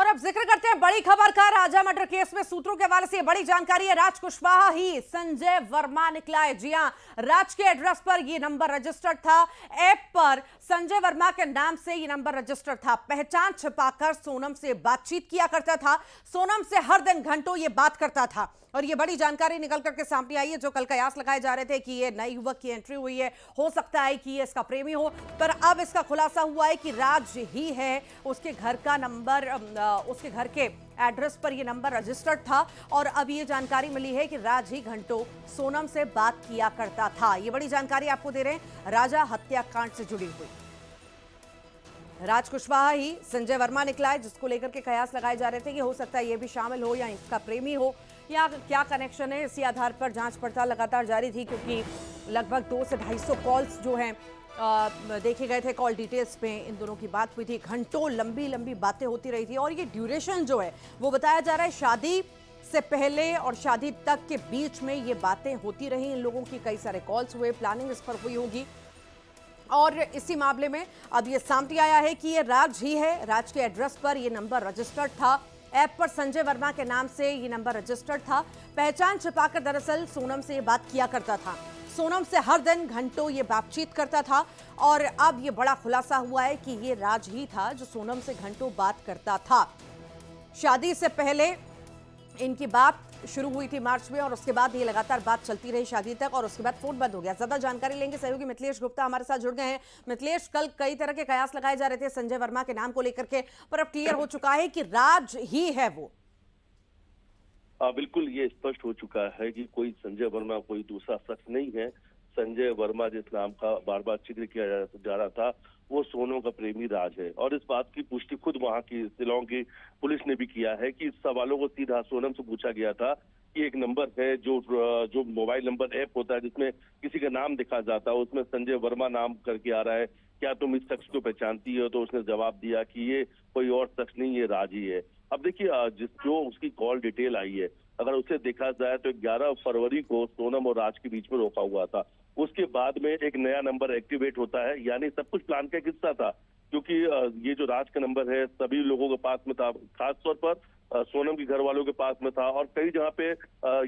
और अब जिक्र करते हैं बड़ी खबर का। राजा मर्डर केस में सूत्रों के हवाले से ये बड़ी जानकारी है। राज कुशवाहा ही संजय वर्मा निकला है। जी हां, राज के एड्रेस पर ये नंबर रजिस्टर्ड था। ऐप पर संजय वर्मा के नाम से ये नंबर रजिस्टर्ड था। पहचान छिपाकर सोनम से बातचीत किया करता था। सोनम से हर दिन घंटों ये बात करता था। और ये बड़ी जानकारी निकल करके सामने आई है। जो कल कयास लगाए जा रहे थे कि ये नए युवक की एंट्री हुई है, हो सकता है कि ये इसका प्रेमी हो, पर अब इसका खुलासा हुआ है कि राज ही है। उसके घर का नंबर, उसके घर के एड्रेस पर ये नंबर रजिस्टर्ड था। और अब ये जानकारी मिली है कि राज ही घंटों सोनम से बात किया करता था। ये बड़ी जानकारी आपको दे रहे हैं राजा हत्याकांड से जुड़ी हुई। राज कुशवाहा ही संजय वर्मा निकला है, जिसको लेकर के कयास लगाए जा रहे थे कि हो सकता है ये भी शामिल हो या इसका प्रेमी हो, या क्या कनेक्शन है। इसी आधार पर जांच पड़ताल लगातार जारी थी, क्योंकि लगभग 200 से 250 कॉल्स जो हैं देखे गए थे। कॉल डिटेल्स पे इन दोनों की बात हुई थी। घंटों लंबी लंबी बातें होती रही थी। और ये ड्यूरेशन जो है वो बताया जा रहा है शादी से पहले और शादी तक के बीच में ये बातें होती रही। इन लोगों की कई सारे कॉल्स हुए, प्लानिंग इस पर हुई होगी। और इसी मामले में अब ये सामने आया है कि ये राज ही है। राज के एड्रेस पर ये नंबर रजिस्टर्ड था। ऐप पर संजय वर्मा के नाम से ये नंबर रजिस्टर्ड था। पहचान छिपाकर दरअसल सोनम से ये बात किया करता था। सोनम से हर दिन घंटों ये बातचीत करता था। और अब ये बड़ा खुलासा हुआ है कि ये राज ही था जो सोनम से घंटों बात करता था। शादी से पहले इनकी बात शुरू हुई थी मार्च में, और उसके बाद ये लगातार बात चलती रही शादी तक, और उसके बाद फोन बंद हो गया। ज्यादा जानकारी लेंगे, सहयोगी मिथिलेश गुप्ता हमारे साथ जुड़ गए हैं। मिथिलेश, कल कई तरह के कयास लगाए जा रहे थे संजय वर्मा के नाम को लेकर के, पर अब क्लियर हो चुका है कि राज ही है वो। बिल्कुल ये स्पष्ट हो चुका है कि कोई संजय वर्मा कोई दूसरा शख्स नहीं है। संजय वर्मा जिस नाम का बार बार जिक्र किया जा रहा था वो सोनम का प्रेमी राज है। और इस बात की पुष्टि खुद वहां की शिलांग की पुलिस ने भी किया है कि इस सवालों को सीधा सोनम से पूछा गया था कि एक नंबर है जो मोबाइल नंबर ऐप होता है जिसमें किसी का नाम दिखा जाता है, उसमें संजय वर्मा नाम करके आ रहा है, क्या तुम इस शख्स को पहचानती हो? तो उसने जवाब दिया कि ये कोई और शख्स नहीं, ये राज ही है। अब देखिए जो उसकी कॉल डिटेल आई है, अगर उसे देखा जाए तो 11 फरवरी को सोनम और राज के बीच में रोका हुआ था। उसके बाद में एक नया नंबर एक्टिवेट होता है, यानी सब कुछ प्लान का एक हिस्सा था, क्योंकि ये जो राज का नंबर है सभी लोगों के पास में था, खासतौर पर सोनम के घर वालों के पास में था। और कई जगह पे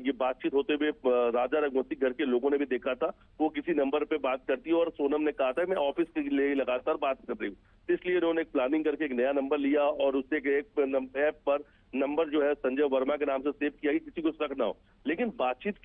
ये बातचीत होते हुए राजा रघुवंशी घर के लोगों ने भी देखा था, वो किसी नंबर पे बात करती है और सोनम ने कहा था मैं ऑफिस के लिए लगातार बात कर रही हूँ। इसलिए उन्होंने एक प्लानिंग करके एक नया नंबर लिया और उससे एक ऐप पर नंबर जो है संजय वर्मा के नाम से सेव किया कि किसी को शक ना हो। लेकिन बातचीत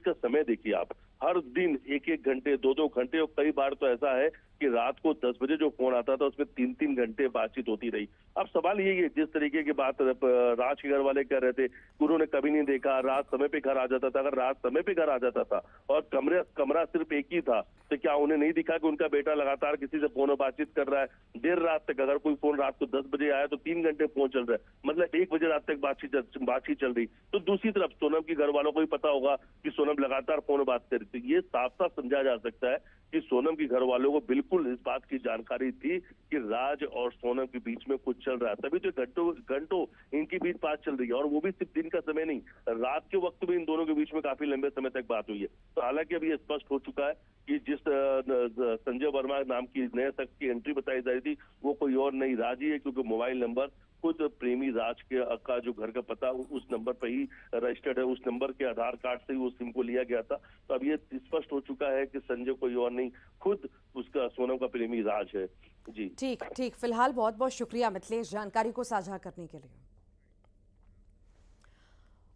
का समय देखिए आप, हर दिन 1-1 घंटे 2-2 घंटे, और कई बार तो ऐसा है कि रात को 10 बजे जो फोन आता था उसमें 3-3 घंटे बातचीत होती रही। अब सवाल यही है, जिस तरीके की बात राज के घर वाले कह रहे थे कि उन्होंने कभी नहीं देखा, रात समय पे घर आ जाता था। अगर रात समय पे घर आ जाता था और कमरा सिर्फ एक ही था, तो क्या उन्हें नहीं दिखा कि उनका बेटा लगातार किसी से फोन पर बातचीत कर रहा है देर रात तक? अगर कोई फोन रात को 10 बजे आया तो 3 घंटे फोन चल रहा है, मतलब 1 बजे रात तक बातचीत चल रही। तो दूसरी तरफ सोनम के घर वालों को भी पता होगा कि सोनम लगातार फोन बात कर रही थी। ये साफ साफ समझा जा सकता है कि सोनम के घर वालों को बिल्कुल इस बात की जानकारी थी कि राज और सोनम के बीच में कुछ चल रहा है, तभी तो घंटों इनके बीच बात चल रही है। और वो भी सिर्फ दिन का समय नहीं, रात के वक्त भी इन दोनों के बीच में काफी लंबे समय तक बात हुई है। तो हालांकि अब ये स्पष्ट हो चुका है कि जिस संजय वर्मा नाम की नए शख्स की एंट्री बताई जा रही थी वो कोई और नहीं, राज ही है, क्योंकि मोबाइल नंबर खुद प्रेमी राज का जो घर का पता उस नंबर पर ही रजिस्टर्ड है, उस नंबर के आधार कार्ड से ही उस सिम को लिया गया था। तो अब ये स्पष्ट हो चुका है कि संजय कोई और नहीं, खुद उसका सोनम का प्रेमी राज है। जी ठीक। फिलहाल बहुत बहुत शुक्रिया मिथिलेश जानकारी को साझा करने के लिए।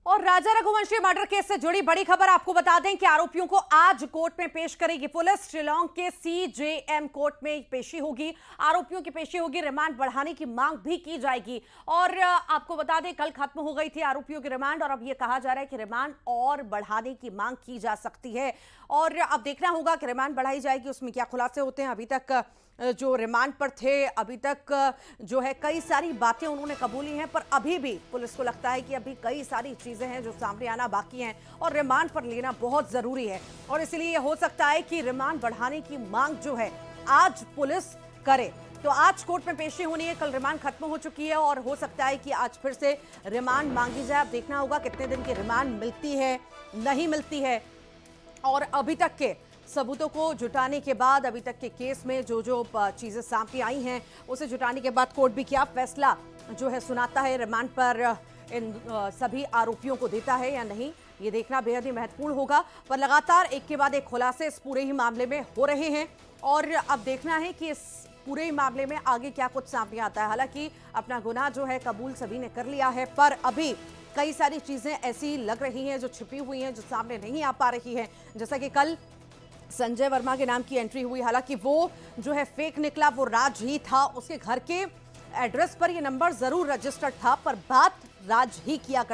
और राजा रघुवंशी मर्डर केस से जुड़ी बड़ी खबर आपको बता दें कि आरोपियों को आज कोर्ट में पेश करेगी पुलिस। शिलांग के CJM कोर्ट में पेशी होगी, आरोपियों की पेशी होगी, रिमांड बढ़ाने की मांग भी की जाएगी। और आपको बता दें कल खत्म हो गई थी आरोपियों की रिमांड, और अब यह कहा जा रहा है कि रिमांड और बढ़ाने की मांग की जा सकती है। और अब देखना होगा कि रिमांड बढ़ाई जाएगी, उसमें क्या खुलासे होते हैं। अभी तक जो रिमांड पर थे, अभी तक जो है कई सारी बातें उन्होंने कबूली हैं, पर अभी भी पुलिस को लगता है कि अभी कई सारी चीजें हैं जो सामने आना बाकी हैं और रिमांड पर लेना बहुत जरूरी है। और इसलिए हो सकता है कि रिमांड बढ़ाने की मांग जो है आज पुलिस करे। तो आज कोर्ट में पेशी होनी है, कल रिमांड खत्म हो चुकी है और हो सकता है कि आज फिर से रिमांड मांगी जाए। अब देखना होगा कितने दिन की रिमांड मिलती है, नहीं मिलती है। और अभी तक के सबूतों को जुटाने के बाद अभी तक के केस में जो चीजें सामने आई हैं उसे जुटाने के बाद कोर्ट भी क्या फैसला जो है सुनाता है, रिमांड पर इन सभी आरोपियों को देता है या नहीं, ये देखना बेहद ही महत्वपूर्ण होगा। पर लगातार एक के बाद एक खुलासे इस पूरे ही मामले में हो रहे हैं और अब देखना है कि इस पूरे ही मामले में आगे क्या कुछ सामने आता है। हालांकि अपना गुनाह जो है कबूल सभी ने कर लिया है, पर अभी कई सारी चीजें ऐसी लग रही हैं जो छिपी हुई हैं, जो सामने नहीं आ पा रही है। जैसा कि कल संजय वर्मा के नाम की एंट्री हुई, हालांकि वो जो है फेक निकला, वो राज ही था। उसके घर के एड्रेस पर ये नंबर जरूर रजिस्टर्ड था, पर बात राज ही किया करता